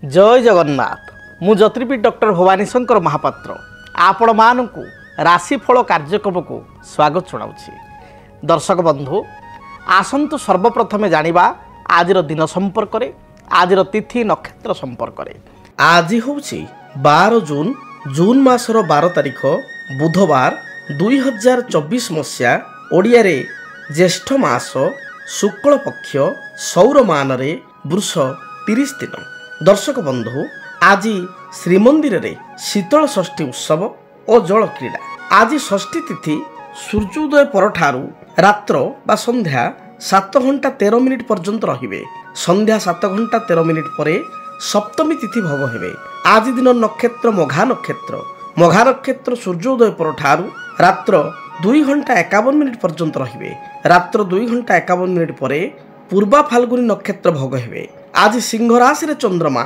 जय जगन्नाथ मु ज्योतिर्विद डॉक्टर भवानी शंकर महापात्र आपण मानकु राशिफल कार्यक्रम को स्वागत जनाऊँगी। दर्शक बंधु आसंतु सर्वप्रथम जानिबा आजिर दिन संपर्क रे आजिर तिथि नक्षत्र संपर्क रे। आज होउछि 12 जून जून मासर 12 तारिख बुधवार 2024 मसीहा ओडिया रे ज्येष्ठ मास शुक्ल पक्ष सौरमान रे वृष 30 दिन। दर्शक बंधु आज श्रीमंदिर रे शीतल षष्ठी उत्सव और जल क्रीड़ा। आज षष्ठी तिथि सूर्योदय परठारु रात्र बा संध्या 7 घंटा 13 मिनिट पर्यंत रहिबे। संध्या 7 घंटा 13 मिनिट परे सप्तमी तिथि भोग हेबे। आज दिन नक्षत्र मघा नक्षत्र। मघा नक्षत्र सूर्योदय परठारु रात्र 2 घंटा 51 मिनिट पर्यंत रहिबे। रात्र 2 घंटा 51 मिनिट परे पूर्वा फाल्गुनी नक्षत्र भोग हेबे। आज सिंह राशि रे चंद्रमा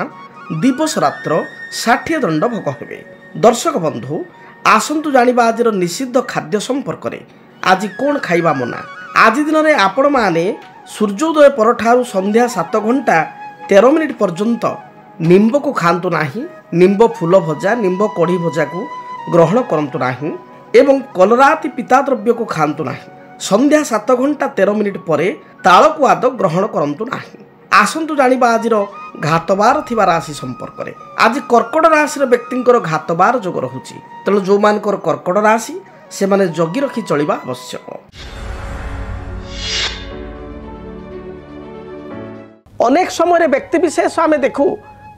दिवस रात्र 60 दंड भोग हेबे। दर्शक बंधु आसंतु जानिबा आजिर निषिद्ध खाद्य संपर्क रे। आज कोन खाइबा मना। आज दिन रे आपण माने सूर्योदय परठारु संध्या 7 घंटा 13 मिनिट पर्यंत निंब को खांतु नाही। निंब फूल भजा निंब कढ़ी भजा को ग्रहण करंतु नाही एवं कलराति पिता द्रव्य को खांतु नाही। संध्या 7 घंटा 13 मिनिट परे तालकु आद ग्रहण करंतु नाही। आसंतु जानिबा आजिर घातबार थिबा राशि संपर्क रे। आज कर्कट राशि रे व्यक्तिंकर घातबार जोग रहुची। तेणु जो मानकर कर्कट राशि से माने जगी रखी चलिबा आवश्यक। अनेक समय व्यक्ति विशेष आमे देखू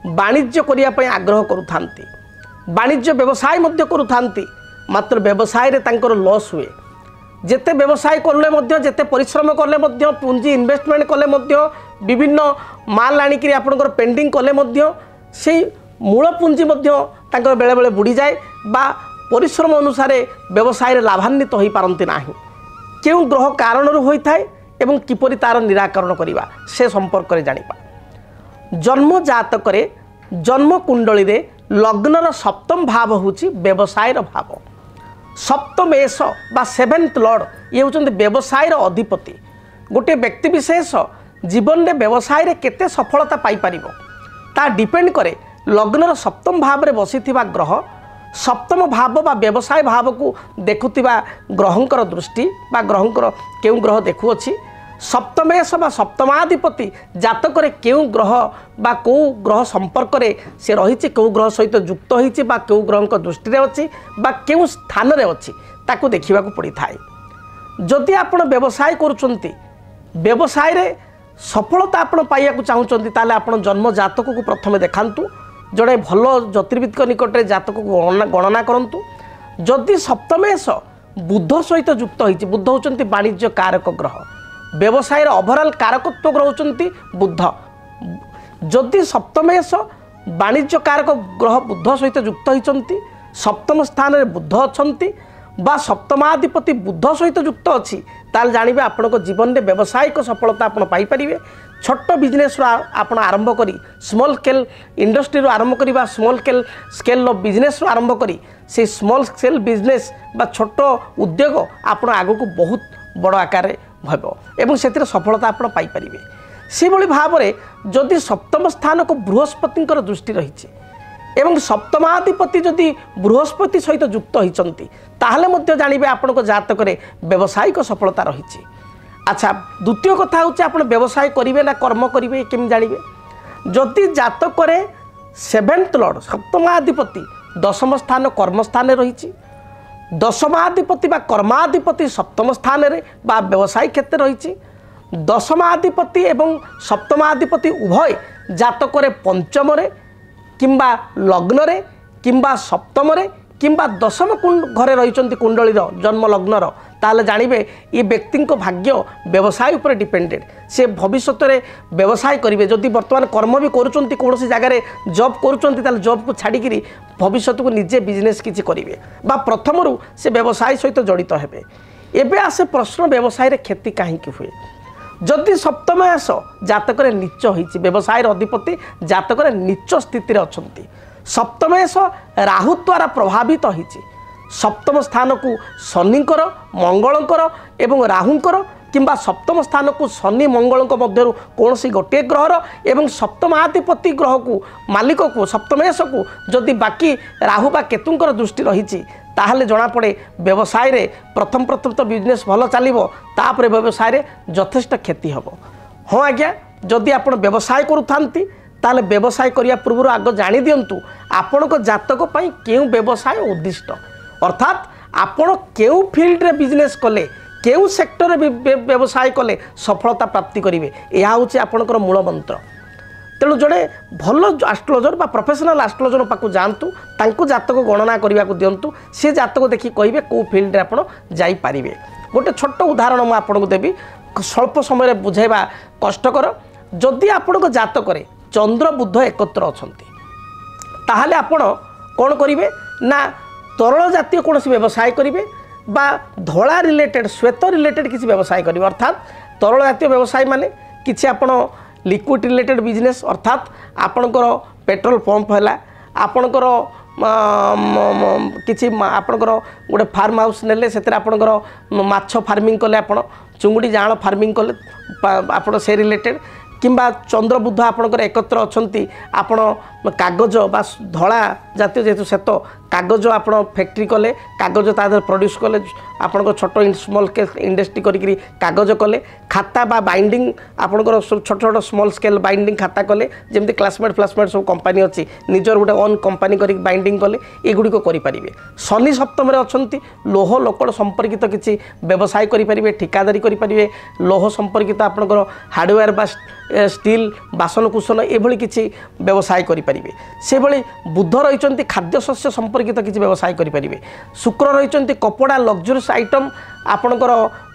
वाणिज्य करिया पय आग्रह करूथांती, वाणिज्य व्यवसाय मध्य करूथांती, मात्र व्यवसाय रे तांकर लॉस हुए। जेते व्यवसाय करले मध्य जेते परिश्रम करले मध्य पूंजी इन्वेस्टमेंट कले मध्य विभिन्न माल आनिकरी आपनकर पेंडिंग कले मध्य से मूल पूंजी मध्य तांकर बेले बेले बुड़ी जाए बा परिश्रम अनुसार व्यवसाय रे लाभान्वित होई पारंती नाही। केउ ग्रह कारण होई थाए एवं किपरि तार निराकरण करिबा से संपर्क रे जानिबा। जन्म जातक रे जन्म कुंडली रे लग्नर सप्तम भाव होची व्यवसाय रो भाव। सप्तम एस बा 7th लॉर्ड ये होचंद व्यवसाय रो अधिपति। गोटे व्यक्ति विशेष जीवन में व्यवसाय रे केते सफलता पाई परिबो ता डिपेंड करे लग्नर सप्तम भाव रे बसिथिबा ग्रह सप्तम भाव बा व्यवसाय भाव को देखुथिबा ग्रहंकर दृष्टि बा ग्रहंकर केउ ग्रह देखु अछि। सप्तमेश बा सप्तमाधिपति जातक रे केउ ग्रह बा को ग्रह संपर्क रे से रहिछि, केउ ग्रह सहित युक्त होइछि बा केउ ग्रहंकर दृष्टि रे अछि बा केउ स्थान रे अछि ताकू देखिबा को पड़ी थाए। जदि आपण व्यवसाय करूचंती व्यवसाय रे सफलता आपण पाइया को चाहूचंती ताले आपण जन्म जातक को प्रथमे देखांतु। जड़े भल ज्योतिर्विद निकट में जातक को गणना करंतु। जदि सप्तमेश बुध सहित युक्त होइछि, बुध होचंती वाणिज्य कारक ग्रह, व्यवसाय ओभरऑल कारकत्व ग्रह होचंती बुध। जदि सप्तमेश वाणिज्य कारक ग्रह बुध सहित युक्त होइचंती, सप्तम स्थान रे बुध अछंती बा सप्तमाधिपति बुध सहित युक्त अछि ताल जानिबे आपनको जीवन में व्यावसायिक सफलता आपण पाई परिबे। छोट बिजनेस आपण आरंभ करी स्मॉल स्केल इंडस्ट्री रो आरंभ करी बा स्मॉल स्केल बिजनेस रो आरंभ करी से स्मॉल स्केल बिजनेस बा छोट उद्योग आपण आगो को बहुत बड़ आकार रे भइबो एवं सेतिर सफलता आपण पाई परिबे। से भली भाव रे जदि सप्तम स्थान को बृहस्पतिंकर दृष्टि रहिछि एवं सप्तमाधिपति जदि बृहस्पति सहित युक्त होइचंती ताहले मध्य जानिबे आपनको जातक रे व्यावसायिक सफलता रहिछि। अच्छा द्वितीय कथा होछि आपण व्यवसाय करिवे ना कर्म करिवे केम जानिबे। जदि जातक रे 7th लॉर्ड सप्तमाधिपति दशम स्थान कर्म स्थान रे रहिछि, दशमाधिपति बा कर्माधिपति सप्तम स्थान रे बा व्यवसाय क्षेत्र रहिछि, दशमाधिपति एवं सप्तमाधिपति उभय जातक रे पंचम रे किंबा लग्न रे किंबा सप्तम रे किंबा दशम घरे रहिचंती कुंडलीर जन्म लग्नर ताले जानिबे ये व्यक्ति को भाग्य व्यवसाय उपर डिपेंडेड। से भविष्यत रे व्यवसाय करिवे। जदि वर्तमान कर्म भी करूचंती कोनोसी जगह रे जॉब करूचंती ताले जॉब को छाड़ी किरी भविष्यत को निजे बिजनेस किछि करिवे बा प्रथमरु से व्यवसाय सहित जड़ित हेबे। एबे आसे प्रश्न व्यवसाय रे क्षति काहे कि हुए। जदि सप्तमेश जातक रे नीच होइछि व्यवसाय रे अधिपति जातक रे नीच स्थिति रे अछंती, सप्तमेश राहु द्वारा प्रभावित होइछि। सप्तम स्थान को शनिंकर मंगलंकर एवं राहुंकर किंबा सप्तम स्थान को शनि मंगल मध्य कौन गोटे ग्रहर एवं सप्तमाधिपति ग्रह को मालिक को सप्तमेश को जदि बाकी राहु बा केतुंकर दृष्टि रही ताहले जना पड़े व्यवसाय रे प्रथम तो बिजनेस भल चलो तापर व्यवसाय रे यथेष्ट क्षति हम। हाँ आज्ञा जदि आप व्यवसाय करूथांती ताले व्यवसाय करिया पूर्व आग जानी दिंतु आपण को जातक पई केउ व्यवसाय उद्दिष्ट अर्थात आपण केउ फील्ड रे बिजनेस कले केउ सेक्टर रे व्यवसाय कले सफलता प्राप्ति करेंगे यह हूँ आपणकर मूल मंत्र। तेणु जड़े भल एस्ट्रोलोजर बा प्रोफेशनल एस्ट्रोलोजर पाक जातु तांको जातक गणना करने को दिंतु सी जातक देखी कहे कौ फील्ड आप जापारे। गोटे छोट उदाहरण मुझे आपको देवी स्वल्प समय बुझेबा कष्टकर। जदि आपण जातक चंद्र बुध एकत्र अच्छा ताहले आपण कौन करेंगे ना तरल जातीय कौन व्यवसाय करेंगे बा धला रिलेटेड श्वेत रिलेटेड किसी व्यवसाय करेंगे अर्थात तरल जातीय व्यवसाय माने किसी आपण लिक्विड रिलेटेड बिजनेस अर्थात आपणकर पेट्रोल पंप है आपणकर किसी आपणकर गोटे फार्म हाउस नेले से आपणकर माछ फार्मिंग कले आपण चुंगुड़ी जाल फार्मिंग कले आपण से रिलेटेड किंबा चंद्र बुध आपणकर एकत्र अच्छी आपण कागज बा धला जातीय जेहेतु श्वेत कागज आप फैक्ट्री कले कागज तादर प्रोड्यूस कले आपण छोट स्मॉल स्केल इंडस्ट्री करी कागज कले खाता बा बाइंडिंग आपणकर छोट छोट स्मॉल स्केल बाइंडिंग खाता कले जमी क्लासमेट फ्लासमेट सब कंपनी अच्छी निजर गोटे ओन कंपनी करी बाइंडिंग कले एगुड़िक करेंगे। शनि सप्तम अच्छा लोह लोकड़ संपर्कित किसी व्यवसाय करेंगे ठिकादारी करेंगे लोह संपर्कित आपणकर हार्डवेयर बा स्टील बासन कुसन एभली किसी व्यवसाय करेंगे से भली बुध रही खाद्य शस्य संपर्कित किसी व्यवसाय करेंगे। शुक्र रही कपड़ा लग्जरीस आइटम आपणकर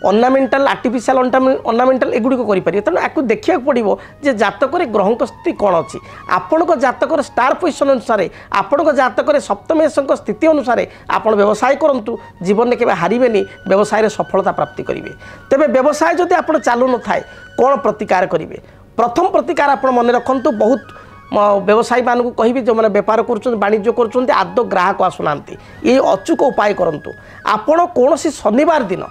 अर्नामेंटाल आर्टिफिशियल अर्नामेंटाल एगुड़िक करेंगे। तेणु आपको देखा पड़ो जे जातक ग्रह स्थिति कौन अच्छी आपण जातक स्टार पोजिशन अनुसार आपण जातक सप्तमेश स्थिति अनुसार आप व्यवसाय करूँ जीवन में केवे हारेनि व्यवसाय सफलता प्राप्ति करेंगे। तेज व्यवसाय जदि आप चालू न थाए कौन प्रतिकार करेंगे प्रथम प्रतिकार आप मन रखु बहुत व्यवसायी मानू कहि जो मैंने बेपार कर वाणिज्य कर आदौ ग्राहक आसुना ये अचूक उपाय करूँ आपण कौन शनिवार दिन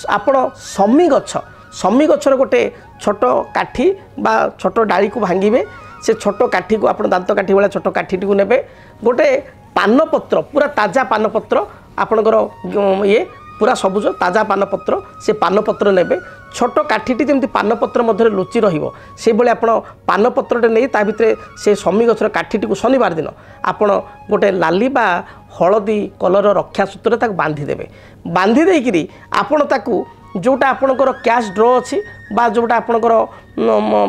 आपण समी गचर गोटे छोट काठी बा छोट डाली को भांगे से छोट काठी को आप दांत काठी भाया छोट काठी को ने गोटे पानपत्र पूरा ताजा पानपत्र आपणकर ये पूरा सबुज ताजा पानपत्र से पानपत्र ने छोट काठीटी जमी पानपत्र मध्य लुचि रही आप पानपत्रटे नहीं ता भितर से शमी गचर काठीटी को शनिवार दिन आपण गोटे लाली बा हलदी कलर रक्षा सूत्र बांधिदेवे बांधी देकरी आपण ताकू जोटा आपणकर कैश ड्र अच्छी बा जोटा आपणकर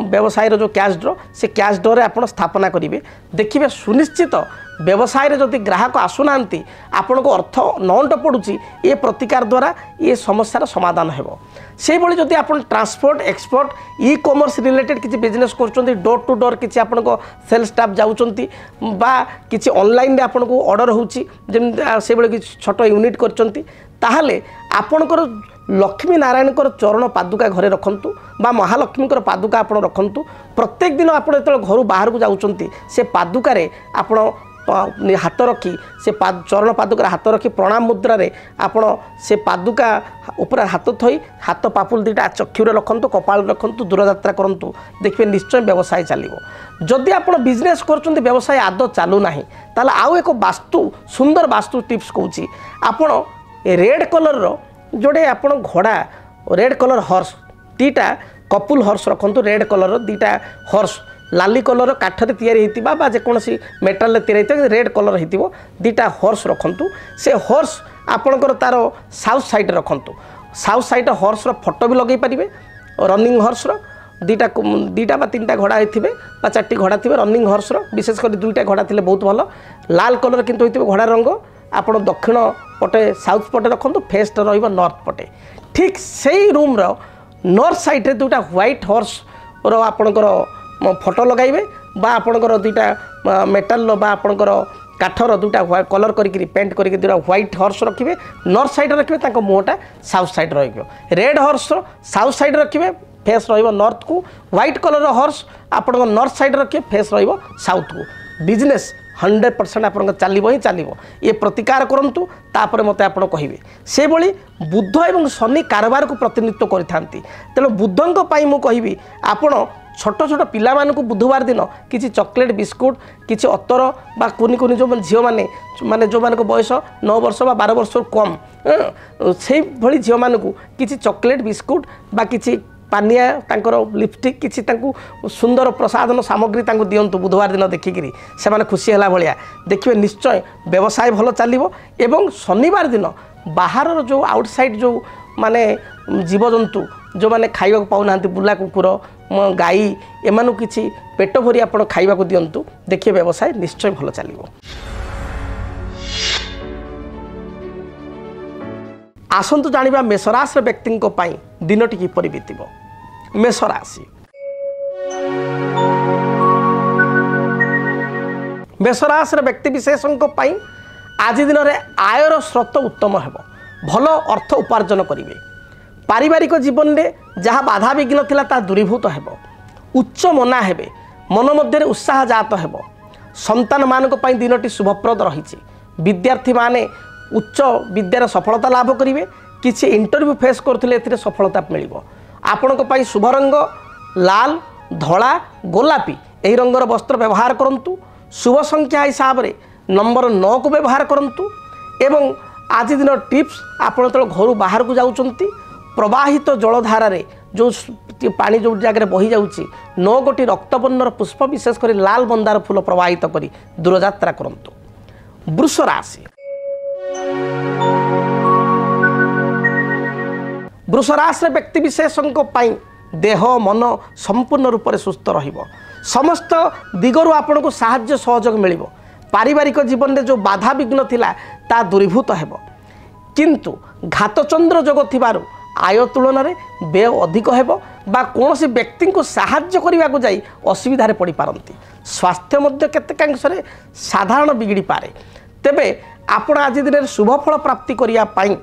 व्यवसाय जो कैश ड्र से कैश ड्रे आप स्थापना करेंगे देखिए सुनिश्चित व्यवसाय रे जदि ग्राहक आसुना आपण को अर्थ नंट पड़ुची ये प्रतिकार द्वारा ये समस्यार समाधान हो। से भली जदि आप transport export e commerce related किसी बिजनेस कर डोर टू डोर किसी आपण को सेल स्टाफ जाऊँच बा किसी ऑनलाइन रे आपण को ऑर्डर होची से भली छोट यूनिट करचंती ताहले आपणकर लक्ष्मी नारायण चरण पादुका घरे रखंतु बा महालक्ष्मी पादुका आप रखंतु प्रत्येक दिन आप घर बाहर को जाऊँच से पादुकार आप हाथ रखी से चरण पादुकार हाथ रखी प्रणाम मुद्रा रे आपण से पादुका ऊपर हाथ थई हाथ पापुल दुटा चक्षुरे रखंतु कपाल रखंतु दूरयात्रा करंतु देखिए निश्चय व्यवसाय चलिबो। जदि आप बिजनेस कर व्यवसाय आदौ चालू नाही ताले आउ एक वास्तु सुंदर वास्तु टिप्स कहूँ आपण रेड कलर रो जोड़े आप घोड़ा रेड कलर हॉर्स दीटा कपुल हॉर्स रखंतु रेड कलर दीटा हॉर्स लाली कलर काठरे तैयारी होता जेकोसी मेटाल तैयारी रेड कलर हो दीटा हॉर्स रखंतु से हॉर्स आपणकर तार साउथ साइड रखंतु साउथ साइड हॉर्स फोटो भी लगे पारे रनिंग हॉर्स दीटा बा तीन घोड़ा होते चार्टी घोड़ा थे रनिंग हॉर्स विशेषकर दुईटा घोड़ा थे बहुत भल लाल कलर किंतु होते घोड़ा रंग आप दक्षिण पटे साउथ पटे रखु फेस नॉर्थ पटे ठीक से रूम रो नॉर्थ साइड रे दुटा व्हाइट हॉर्स रो आपणकर फोटो लगाइबे बा आपणकर दुटा मेटाल बा आपणकर काठर दुटा कलर करी पेंट करी दुटा व्हाइट हॉर्स रखिए नॉर्थ साइड रखिए मुहटा south side red horse south side रखिए फेस नॉर्थ को व्हाइट कलर हॉर्स आप नॉर्थ साइड रखिए फेस साउथ को बिजनेस 100% आपन चलिबो ही चलिबो ये प्रतिकार करंतु तापर मते आपन कहिबे से भली बुध एवं शनि कारबार को प्रतिनिधित्व करिथांती तेणु बुधंक पई मु कहिबी आपन छोट छोट पिला मानकु बुधवार दिन किसी चॉकलेट बिस्कुट किसी अतर बा कुनी कुनी जो झील माने जो मान बयस 9 वर्ष बा 12 वर्ष कम से भली झील मानकु किसी चॉकलेट बिस्कुट बा किसी पानिया तांकर लिपस्टिक किसी तांकु सुंदर प्रसाधन सामग्री तांकु दियंतु बुधवार दिन देखिकी से माने खुशी हला भलिया देखिए निश्चय व्यवसाय भल चलिबो एवं शनिवार दिन बाहर जो आउटसाइड जो माने जीवजंतु जो माने खाइबा पाउना बुला कुकुर गाई एमानु किछि पेट भरी आपण खाइबा को दियंतु देखिए व्यवसाय निश्चय भल चलिबो। आसंतु जानिबा मेषराशि व्यक्ति पई दिनटी किपरि बीतिबो। मेषराशि मेषराशि व्यक्ति विशेषक पई आज दिन में आयर स्रोत उत्तम हेबो भल अर्थ उपार्जन करिवे पारिवारिक जीवन में जहाँ बाधा विघ्न थिला ता दूरीभूत हेबो उच्च मना हेबे मन मध्य उत्साह जात हेबो संतान मानक पई दिनटी शुभप्रद रहिछि विद्यार्थी माने उच्च विद्यार सफलता लाभ करिवे किछि इंटरव्यू फेस करथिले एथिरे सफलता मिलिबो आपणक पई शुभ रंग लाल धला गोलापी एही रंगर वस्त्र व्यवहार करंतु शुभ संख्या हिसाब रे नंबर 9 को व्यवहार करंतु एवं आज दिन टिप्स आपण तो घर बाहर को जाउचंती प्रवाहित जलधारा रे जो पानी जो जगह बही जाउची 9 गोटी रक्तवर्णर पुष्प विशेष कर लाल मंदार फूल प्रवाहित करी दूरयात्रा करंतु। वृष राशि वृष राशि व्यक्ति विशेषक पई देह मन संपूर्ण रूप से सुस्थ रहिबो समस्त दिगरु आपन को साहाय्य सहयोग मिलिबो पारिवारिक जीवन में जो बाधा विघ्न थिला ता दूरीभूत हेबो किंतु घातचंद्र जोग थिबारु आय तुलन में व्यय अधिक हेबो बा कोनोसी व्यक्ति को साहाय्य करने को जाई असुविधा रे पड़ी पारंती स्वास्थ्य मध्य केतेकांशरे साधारण बिगड़ी पारे तेबे आपण आज दिन में शुभ फल प्राप्ति करिया पाई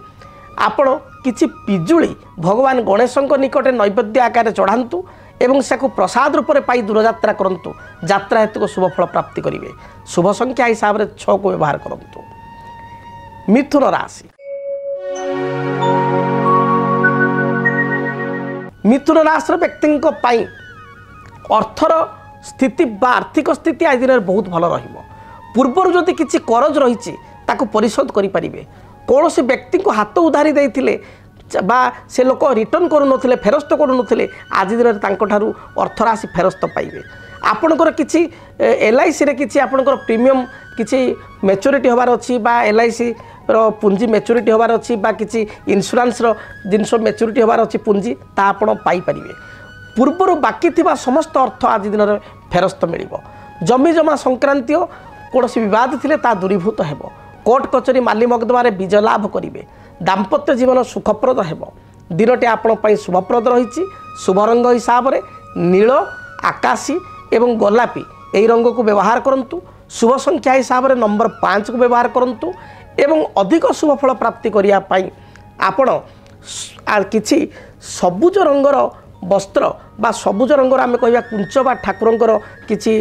आपण किछि पिजुली भगवान गणेशଙ୍କ निकटे नैवेद्य आकार चढ़ांतु एवं से प्रसाद रूप में पाई दूरयात्रा करंतु यात्रा हेतु शुभ फल प्राप्ति करिवे शुभ संख्या हिसाब से 6 को व्यवहार करंतु। मिथुन राशि मिथुन राशि व्यक्ति पई अर्थर स्थिति बा आर्थिक स्थिति आज दिन बहुत भल रहिबो पूर्वर जदि किछि करज रहिछि ताको परिशोध करि परिबे कौन से व्यक्ति को हाथ उधारी देइथिले बा से लोक रिटर्न करू नथिले फेरस्त करू नथिले आज दिन तांको अर्थ राशि फेरस्त पाइबे आपणकर किछि LIC रे किछि आपणकर प्रीमियम किछि मैच्योरिटी होबार अछि बा LIC रो पुंजी मैच्योरिटी होबार अछि बा किछि इंश्योरेंस रो जिनस मैच्योरिटी होबार अछि पुंजी ता आपण पाई परिबे पूर्वर बाकी थिबा समस्त अर्थ आज दिन रे फेरस्त मिलिबो जमी जमा संक्रांतिय कोनोसी विवाद थिले ता दूरीभूत हेबो कोर्ट कचेरी माली मकदमारे विजय लाभ करिवे दाम्पत्य जीवन सुखप्रद हेबो दिनटी आपण पई शुभप्रद रहिछि शुभ रंग हिसाब रे नील आकाशी एवं गोलापी एही रंग को व्यवहार करंतु शुभ संख्या हिसाब रे नंबर 5 को व्यवहार करंतु एवं अधिक शुभ फल प्राप्ति करिया पई आपण किछि सबुज रंगर वस्त्र बा सबुज रंगर आमे कहबा कुंच बा ठाकुरंकर किछि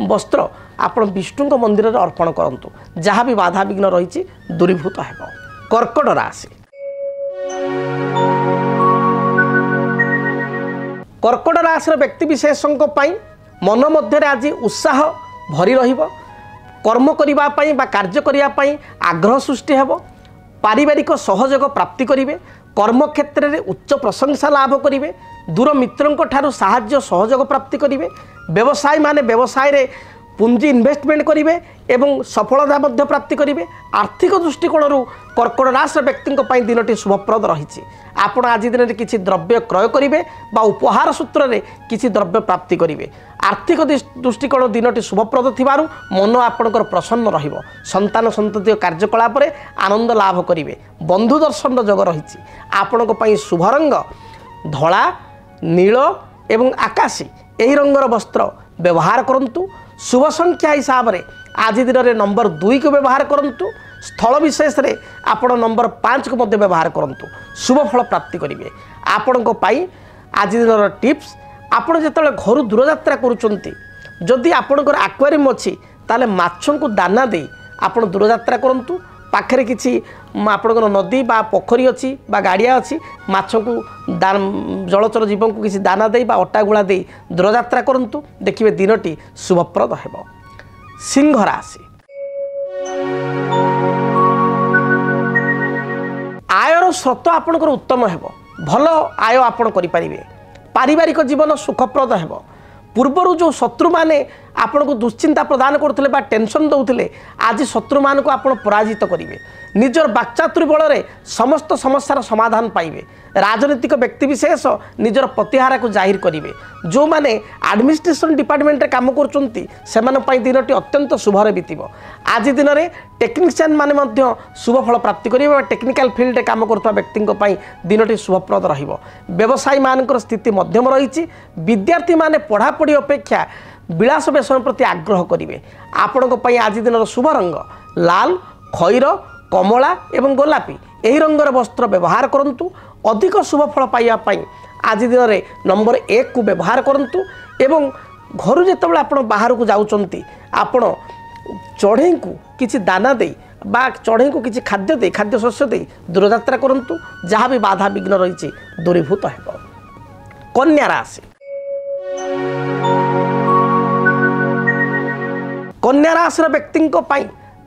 वस्त्र आपण विष्णु मंदिर रे अर्पण करंतु जहाँ भी बाधा विघ्न रही दूरीभूत हेबो। कर्कट राशि कर्कट राशि व्यक्ति विशेषक पई मन मध्य आज उत्साह भरी रहिबो कर्म करिबा पई बा कार्य करिया पई आग्रह सृष्टि हेबो पारिवारिक सहयोग प्राप्ति करिवे कर्म क्षेत्र में उच्च प्रशंसा लाभ करिवे दूर मित्रंक ठारू साहाय्य सहयोग प्राप्ति करिवे व्यवसायी माने व्यवसाय रे पुंजी इन्वेस्टमेंट करिवे एवं सफलता मध्य प्राप्ति करिवे आर्थिक दृष्टिकोण कर्कट राशि व्यक्ति पई दिनटी शुभप्रद रही आपण आज दिन में किसी द्रव्य क्रय करिवे बा उपहार सूत्र में किसी द्रव्य प्राप्ति करिवे आर्थिक दृष्टिकोण दिनटी शुभप्रद थिबारु मन आपणकर प्रसन्न रहिबो संतान संतति कार्यकलाप रे आनंद लाभ करिवे बंधु दर्शन जोग रही आपणक पई शुभ रंग धला नील एवं आकाशी एही रंगर वस्त्र व्यवहार करंतु शुभ संख्या हिसाब रे आज दिन में नंबर 2 को व्यवहार करंतु स्थल विशेष रे आपण नंबर 5 को मध्य व्यवहार करंतु शुभ फल प्राप्ति करिवे आपण को पाई आज दिन टिप्स आपण जेतले घर दूरयात्रा करूचंती जदि आपणकर एक्वेरियम अछि ताले माछों को दाना दे आपण दूरयात्रा करंतु पाखरे किछि आपणकर नदी बा पोखरी अच्छी बा गाड़िया अच्छी माछों को जलचर जीवन को किसी दाना दे बा अटा गुड़ा दे दूरयात्रा करंतु देखिए दिनटी शुभप्रद हेबो। सिंह राशि आयर स्रोत आपणकर उत्तम हेबो भल आय आपण करि परिबे पारिवारिक जीवन सुखप्रद हेबो। पूर्वर जो शत्रु माने आपण को दुश्चिंता प्रदान करते बा टेंशन दौले आज शत्रु मान को आपण पराजित करेंगे निजर बाक्चातुरी बल में समस्त समस्यार समाधान पाइबे। राजनीतिक व्यक्तिविशेष निजर प्रतिहारा को जाहिर करेंगे। जो माने एडमिनिस्ट्रेशन डिपार्टमेंट रे काम कर दिनटी अत्यंत शुभरे बीतब। आज दिन में टेक्नीशियन माने मध्य शुभ फल प्राप्ति करेंगे। टेक्निकल फील्ड काम करुवा व्यक्ति दिनटी शुभप्रद रहिबो। व्यवसायी मानकर स्थिति मध्यम रही। विद्यार्थी माने पढ़ापढ़ी अपेक्षा विलास व्यसन प्रति आग्रह करेंगे। आपण आज दिन शुभ रंग लाल खैर कमला एवं गोलापी यही रंगर वस्त्र व्यवहार करंतु। अधिक शुभ फल पाइबापी आज दिन में नंबर 1 को व्यवहार करंतु। एवं घर जितेबाला आप बाहर को जाउचंती आपण चढ़ई को किसी दाना दे बा चढ़ई को किसी खाद्य दे खाद्य शस्य दे दूरयात्रा करंतु। जहाँ भी बाधा विघ्न रही दूरीभूत हेबो। कन्या राशि कन्या राशि व्यक्ति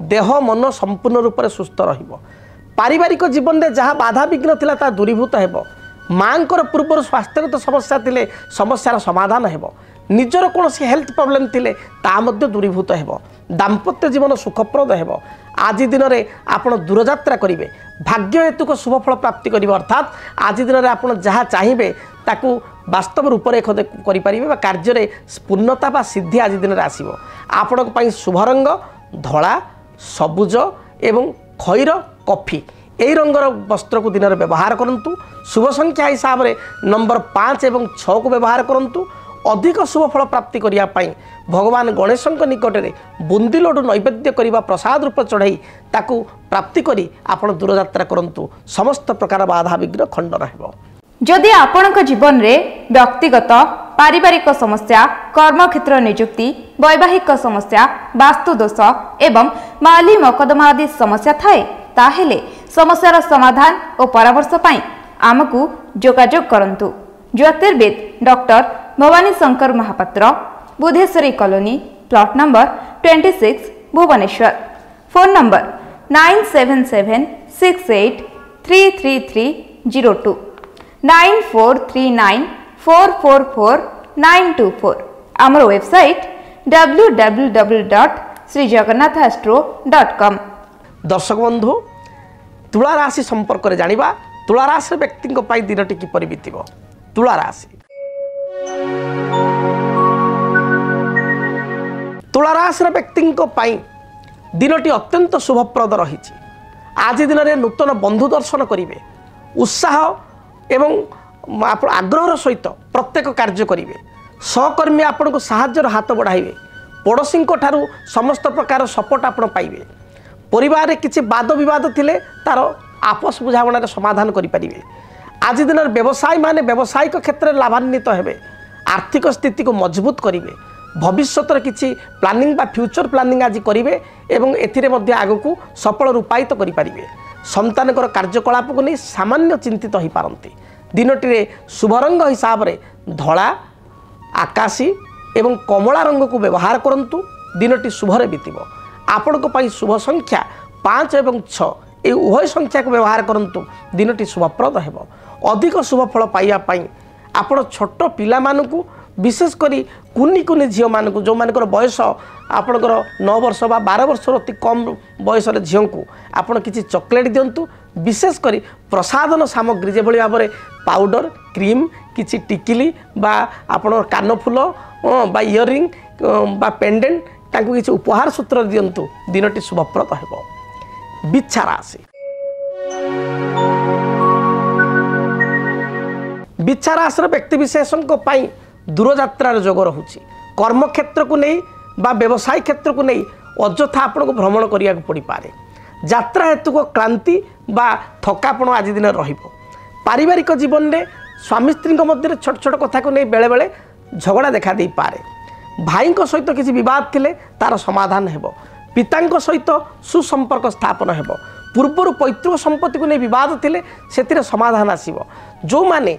देह मन संपूर्ण रूप से सुस्थ रहिबो। पारिवारिक जीवन में जहाँ बाधा विघ्न थिला ता दूरीभूत हेबो। मांकर पूर्व स्वास्थ्यगत समस्या थिले समस्यार समाधान हेबो। निजर कौन हेल्थ प्रॉब्लम थिले ता मध्य दूरीभूत हेबो। दाम्पत्य जीवन सुखप्रद हेबो। आज दिन में आपण दूरयात्रा करेंगे भाग्य हेतुक शुभ फल प्राप्ति करेंगे। अर्थात आज दिन में आपण जहाँ चाहिए ताकू वास्तव रूपरेख करें कार्य पूर्णता बा सिद्धि आज दिन में आसो। आपण शुभ रंग धला सबुज एवं खैर कॉफी यही रंगर वस्त्र को दिन में व्यवहार करंतु। शुभ संख्या हिसाब से नंबर 5 एवं 6 को व्यवहार करंतु। अधिक शुभ फल प्राप्ति करने भगवान गणेश निकट में बुंदी लड्डू नैवेद्य करने प्रसाद रूप चढ़ाई ताकू प्राप्ति करी आपण दूरयात्रा करंतु। समस्त प्रकार बाधा विघ्न खंड रहिबो। जदि आपणक जीवन में व्यक्तिगत पारिवारिक समस्या कर्मक्षेत्र नियुक्ति वैवाहिक समस्या वास्तु दोष एवं माली मकदमा आदि समस्या थाए ताहेले समस्यार समाधान और परामर्श पाई आमकु जोगाजोग करंतु। ज्योतिर्विद doctor Bhavani Shankar Mahapatra Budheswari colony plot number 26 Bhubaneswar. Phone number 9776833302 9439444924। आमर वेबसाइट www.srijagannathastro.com। दर्शक बंधु तुला राशि संपर्क में जानिबा। तुला राशि व्यक्ति दिनटी किपरि बीतिबो। तुला राशि तुला राशि व्यक्ति दिनटी अत्यंत शुभप्रद रही। आज दिन में नूतन बंधु दर्शन करेंगे। उत्साह एवं आग्रह सहित प्रत्येक कार्य करेंगे। सहकर्मी आपन को साहाय्यर हाथ बढ़ाइबे। पड़ोशी ठारू समस्त प्रकार सपोर्ट आप पाइबे। परिवार में किसी वाद विवाद थिले तार आपस बुझामणार समाधान करें। आज दिन व्यवसायी माने व्यावसायिक क्षेत्र में लाभान्वित हेबे। आर्थिक स्थिति को मजबूत करेंगे। भविष्य किसी प्लानिंग बा फ्यूचर प्लानिंग आज करेंगे एवं एथिरे मध्य आगकू सफल रूपायित करें। संतानकर कार्यकलाप को नहीं सामान्य चिंतित हो पारती। दिनटी शुभ रंग हिसाब से धला आकाशी एवं कमला रंग को व्यवहार करंतु। दिनटी शुभरे बीतब। आपण शुभ संख्या 5 एवं 6 ये उभय संख्या को व्यवहार करंतु। दिनटी शुभप्रद हेबो। अधिक शुभ फल पाइबापी आपण छोट पिला मानकू विशेष करी कुनी कुनी झील मान जो मानकर बयस आपणकर 9 वर्ष बा 12 वर्ष अति कम बयस झील को आपण किसी चॉकलेट दिंतु। विशेष करी प्रसाधन सामग्री जो भाव में पाउडर क्रीम किसी टिकिली बा आपण कानफुल बा इयरिंग बा पेंडेंट तांको किसी उपहार सूत्र दिंतु। दिनटी शुभप्रद हेबो। बिच्छा राशि बिच्छा राशि व्यक्ति विशेषों दूरयात्रार जोग रोचे। कर्म क्षेत्र को नहीं बा व्यवसाय क्षेत्र को नहीं अଯଥା आपण को भ्रमण करिया पड़ी पारे। यात्रा हेतु को क्लांति बा थकापण आज दिन रहिबो। पारिवारिक जीवन में स्वामी स्त्री मध्य छोट छोट कथा को नहीं बेले बेले झगड़ा देखा दे पारे। भाईଙ୍କ सहित किसी विवाद थिले तार समाधान हेबो पिताଙ୍କ सहित सुसंपर्क स्थापन हेबो पूर्वर पैतृक संपत्ति को नहीं विवाद थिले सेतिरे समाधान आसीबो जो माने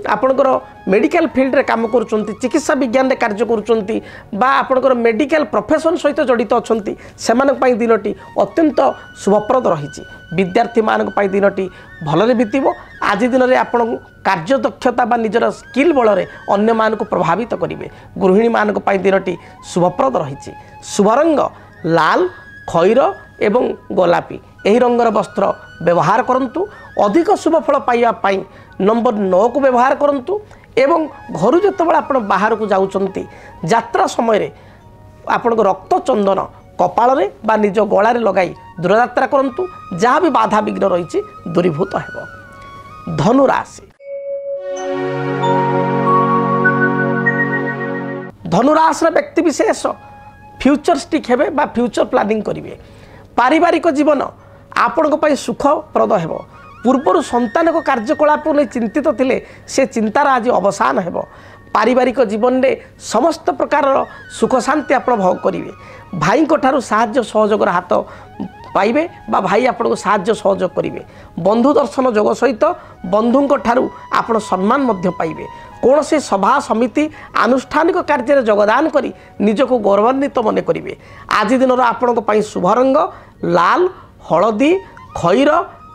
आपणकर मेडिकल फील्ड रे काम करूचंती चिकित्सा विज्ञान रे कार्य करूचंती बा आपणकर मेडिकल प्रोफेशन सहित जड़ित अछंती सेमानक पई दिनटी अत्यंत शुभप्रद रहिछि विद्यार्थी मानक पई दिनटी भलरे बीतिबो आज दिन रे आपण कार्य दक्षता बा निजर स्किल बल रे अन्य मानक प्रभावित करिवे गृहिणी मानक पई दिनटी शुभप्रद रहिछि शुभ रंग लाल खैर एवं गोलापी एही रंगर वस्त्र व्यवहार करंतु अधिक शुभ फल पाइबा पाई नंबर 9 को व्यवहार करंतु एवं घर जेतेबेला आपण बाहर को जाउचंती यात्रा समय रे आपण रक्त चंदन कपाल रे बा निज गळा रे लगाई दूरयात्रा करंतु जहाँ भी बाधा विघ्न रही दूरीभूत हेबो धनु राशि धनु राशि व्यक्ति विशेष फ्यूचरिस्टिक हेबे बा फ्यूचर प्लानिंग करिवे पारिवारिक जीवन आपण सुखप्रद हेबो पूर्वर संतान कार्यकलाप नहीं चिंतित थिले से चिंतार आज अवसान हेबो पारिवारिक जीवन में समस्त प्रकार सुख शांति आप भोग करेंगे भाई साहाय्य सहयोग हाथ पाइबे बा भाई आपको साहाय्य सहयोग करेंगे बंधु दर्शन जोग सहित बंधुों ठारू आप सम्मान पाइबे कौन से सभा समिति आनुष्ठानिक कार्य योगदान करी निजको गौरवान्वित मन करेंगे आज दिन आपण शुभ रंग लाल हलदी खैर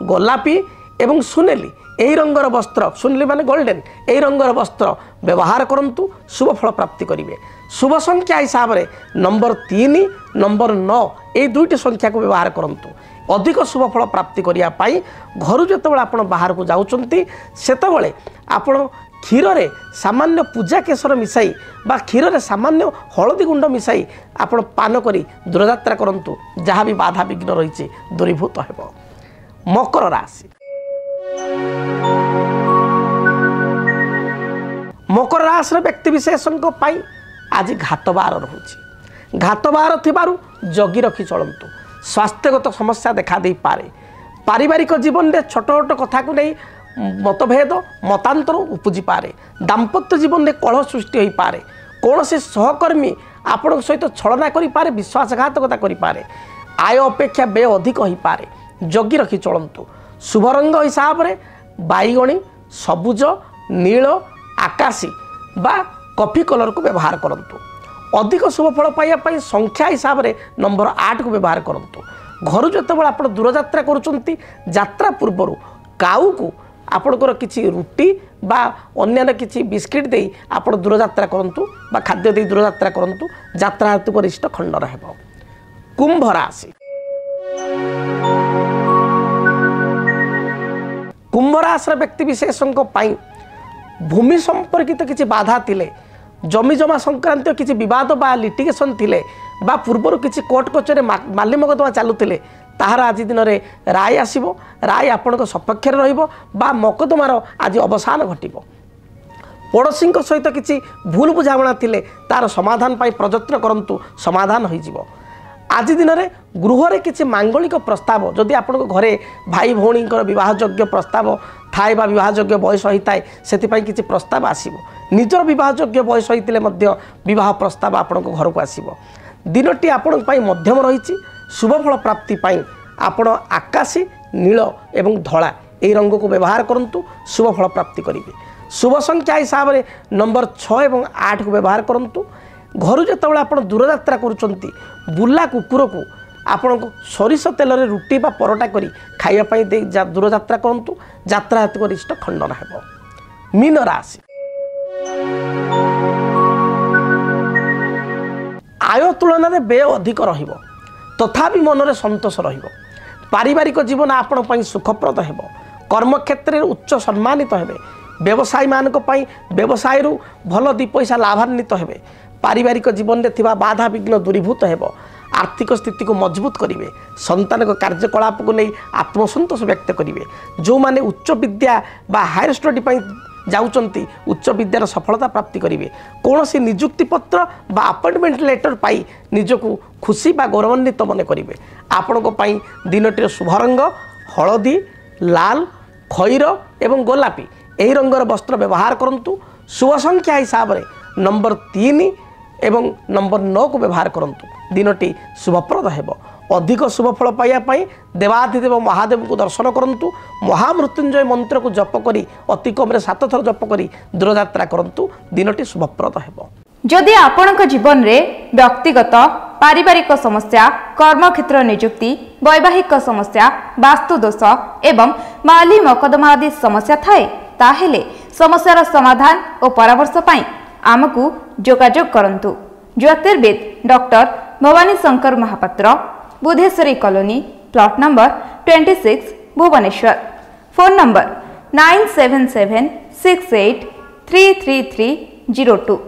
गोलापी एवं सुनेली यही रंगर वस्त्र सुनेली माने गोल्डन यही रंगर वस्त्र व्यवहार करंतु शुभ फल प्राप्ति करेंगे शुभ संख्या हिसाब से नंबर 3 नंबर 9 ये दुईटी संख्या को व्यवहार करंतु अधिक शुभ फल प्राप्ति करिया पाई घर जेतेबेले आपण बाहर को जाउचंती सेतेबेले आपण क्षीर रे सामान्य पूजा केसर मिसाई बा क्षीर रे सामान्य हलदी गुंड मिसाई आपण पान करी दूरयात्रा करंतु जहाँ भी बाधा विघ्न रही दूरीभूत हेबो मकर राशि मकर राशि व्यक्ति विशेषों आज घातबार रोचे घातबार थिबारु जगी रखी चलतु स्वास्थ्यगत समस्या देखा दे पारे पारिवारिक जीवन में छोट छोट कथा को नहीं मतभेद मतांतर उपजी पारे दाम्पत्य जीवन में कलह सृष्टि हो पारे कौन से सहकर्मी आपण सहित छलना करि पारे विश्वासघातकता करि पारे आय अपेक्षा व्यय अधिक हो पारे जगी रखी चलतु शुभ रंग हिसाब से बैगणी सबुज नील आकाशी बा कॉफी कलर को व्यवहार करंतु अधिक शुभ फल पाइबा संख्या हिसाब से नंबर 8 को व्यवहार करंतु घर जेतेबेले आप दूरयात्रा करुचंती यात्रा पूर्व काऊ को आपणकर किसी रुटी बा अन्य किसी बिस्किट दे आप दूरयात्रा करंतु बा खाद्य दे दूरयात्रा करंतु यात्रा हेतु गरिष्ठ खंड रहबो कुंभ राशि कुंभ राशि व्यक्ति विशेषों भूमि संपर्कित किसी बाधा थिले जमी जमा संक्रांत किसी विवाद बा लिटिगेशन थिले बा पूर्वर किसी कोर्ट कचेरी माली मकदमा चलुते ताहार आज दिन में राय आसब राय आपण सपक्ष रहिबो बा मकदमार आज अवसान घटिबो पड़ोशी सहित किसी भूल बुझाणा थिले तार समाधान पाई प्रयत्न करंतु समाधान हो जिवो आज दिन में गृह रे किसी मांगलिक प्रस्ताव जदि आपण घरे भाई भौणी विवाहयोग्य प्रस्ताव थाए बा विवाहयोग्य बयस होता है से किसी प्रस्ताव आसब निजर विवाहयोग्य बयस होते विवाह प्रस्ताव आपण घर को आसब दिनटी आपण मध्यम रही शुभ फल प्राप्ति आपण आकाशी नील एवं धला यही रंग को व्यवहार करंतु शुभ फल प्राप्ति करेंगे शुभ संख्या हिसाब से नंबर 6 और 8 को व्यवहार करंतु घर जेतेबेले आप दूरयात्रा करुचंती बुला कुकुर को आपण सरिष तेल रे रुटी बा परोटा करी खाइबा दे दूरयात्रा करंतु यात्रा हेतु गरिष्ठ खंडन हेबो मीन राशि आय तुलन में व्यय अधिक रहिबो तथापि मनरे संतोष रहिबो पारिवारिक जीवन आपण पई सुखप्रद हेबो कर्म क्षेत्र में उच्च सम्मानित हेबे व्यवसायी मानक पई व्यवसाय रु भल दी पैसा लाभान्वित हेबे पारिवारिक जीवन में थिबा बाधा विघ्न दूरीभूत हेबो आर्थिक स्थिति को मजबूत करेंगे संतान कार्यकलाप को नहीं आत्मसंतोष व्यक्त करेंगे जो माने उच्च विद्या बा हायर स्टडी जाउचंती उच्च विद्यार सफलता प्राप्ति करेंगे कौन सी नियुक्ति पत्र बा अपॉइंटमेंट लेटर पाई निजको खुशी बा गौरवान्वित मन करेंगे आपण दिनटीर शुभ रंग हलदी लाल खैर एवं गोलापी यही रंगर वस्त्र व्यवहार करंतु शुभ संख्या हिसाब से नंबर 3 एवं नंबर 9 को व्यवहार करंतु दिनटी शुभप्रद हेब। अधिक शुभफल पाइबापी देवाधिदेव महादेव को दर्शन करंतु। महामृत्युंजय मंत्र को जप करी अति कम 7 थर जप करी दूरयात्रा करंतु दिनटी शुभप्रद हेब। जदि आपणक जीवन रे व्यक्तिगत पारिवारिक समस्या कर्मक्षेत्र नियुक्ति वैवाहिक समस्या वास्तुदोष एवं माली मकदमा आदि समस्या थाए ताहेले समस्यार समाधान और परामर्श पाई आमकु जोगाजोग करंतु। ज्योतिर्विद doctor Bhavani Shankar Mahapatra, Budheswari colony, plot number 26, Bhubaneswar. Phone number 9776833302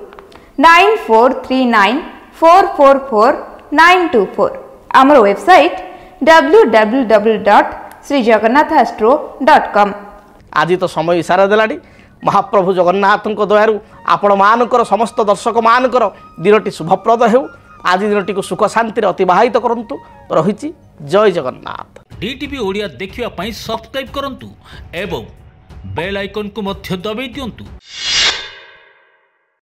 9439444924। आमर वेबसाइट www.srijagannathastro.com। आज तो समय इशारा देलानी महाप्रभु जगन्नाथ दयारु आपण मानकर समस्त दर्शक मानकर दिनटी शुभप्रद हेउ। आज दिनटी को सुख शांति अतिबाहित करंतु। रहिछि जय जगन्नाथ। डीटीवी ओडिया देखिवा पई सब्सक्राइब करंतु एवं बेल आइकन को मध्य दबाई दियंतु।